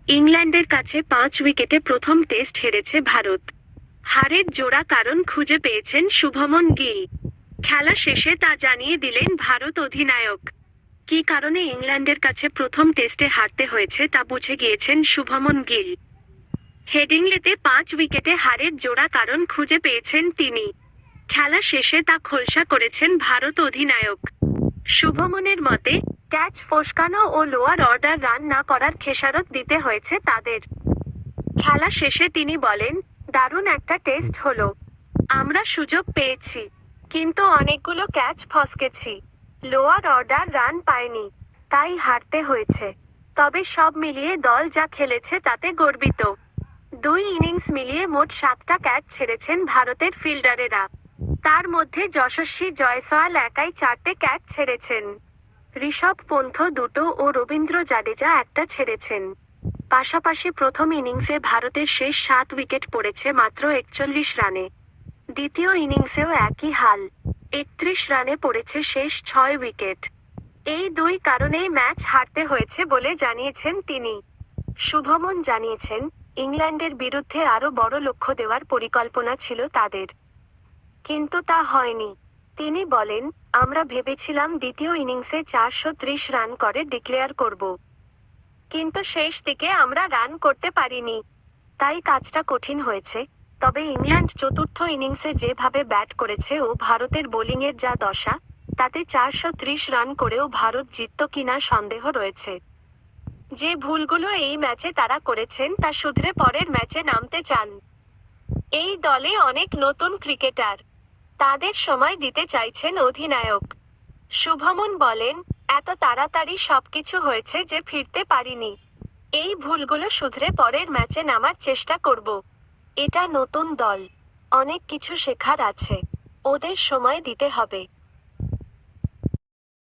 ইংল্যান্ডের কাছে 5 উইকেটে প্রথম টেস্ট হেরেছে ভারত। হারের জোড়া কারণ খুঁজে পেয়েছেন শুভমন গিল। খেলা শেষে তা জানিয়ে দিলেন ভারত অধিনায়ক। কী কারণে ইংল্যান্ডের কাছে প্রথম টেস্টে হারতে হয়েছে তা বুঝে গিয়েছেন শুভমন গিল। হেডিংলেতে 5 উইকেটে হারের জোড়া কারণ খুঁজে পেয়েছেন তিনি। খেলা শেষে তা খোলসা করেছেন ভারত অধিনায়ক। শুভমনের মতে, ক্যাচ ফসকানো ও লোয়ার অর্ডার রান না করার খেসারত দিতে হয়েছে তাদের। খেলা শেষে তিনি বলেন, দারুণ একটা টেস্ট হলো। আমরা সুযোগ পেয়েছি, কিন্তু অনেকগুলো ক্যাচ ফসকেছি। লোয়ার অর্ডার রান পায়নি, তাই হারতে হয়েছে। তবে সব মিলিয়ে দল যা খেলেছে তাতে গর্বিত। 2 ইনিংস মিলিয়ে মোট 7টা ক্যাচ ছেড়েছেন ভারতের ফিল্ডারেরা। তার মধ্যে যশস্বী জয়সওয়াল একাই 4টে ক্যাচ ছেড়েছেন। ঋষভ পন্থ 2টো ও রবীন্দ্র জাডেজা 1টা ছেড়েছেন। পাশাপাশি প্রথম ইনিংসে ভারতের শেষ 7 উইকেট পড়েছে মাত্র 41 রানে। দ্বিতীয় ইনিংসেও একই হাল, 31 রানে পড়েছে শেষ 6 উইকেট। এই 2 কারণেই ম্যাচ হারতে হয়েছে বলে জানিয়েছেন তিনি। শুভমন জানিয়েছেন, ইংল্যান্ডের বিরুদ্ধে আরও বড় লক্ষ্য দেওয়ার পরিকল্পনা ছিল তাদের, কিন্তু তা হয়নি। তিনি বলেন, আমরা ভেবেছিলাম দ্বিতীয় ইনিংসে 430 রান করে ডিক্লেয়ার করব, কিন্তু শেষ দিকে আমরা রান করতে পারিনি, তাই কাজটা কঠিন হয়েছে। তবে ইংল্যান্ড চতুর্থ ইনিংসে যেভাবে ব্যাট করেছে ও ভারতের বোলিংয়ের যা দশা, তাতে 430 রান করেও ভারত জিতত কিনা সন্দেহ রয়েছে। যে ভুলগুলো এই ম্যাচে তারা করেছেন তা শুধরে পরের ম্যাচে নামতে চান। এই দলে অনেক নতুন ক্রিকেটার, তাদের সময় দিতে চাইছেন অধিনায়ক। শুভমন বলেন, এত তাড়াতাড়ি সবকিছু হয়েছে যে ফিরতে পারিনি। এই ভুলগুলো শুধরে পরের ম্যাচে নামার চেষ্টা করব। এটা নতুন দল, অনেক কিছু শেখার আছে, ওদের সময় দিতে হবে।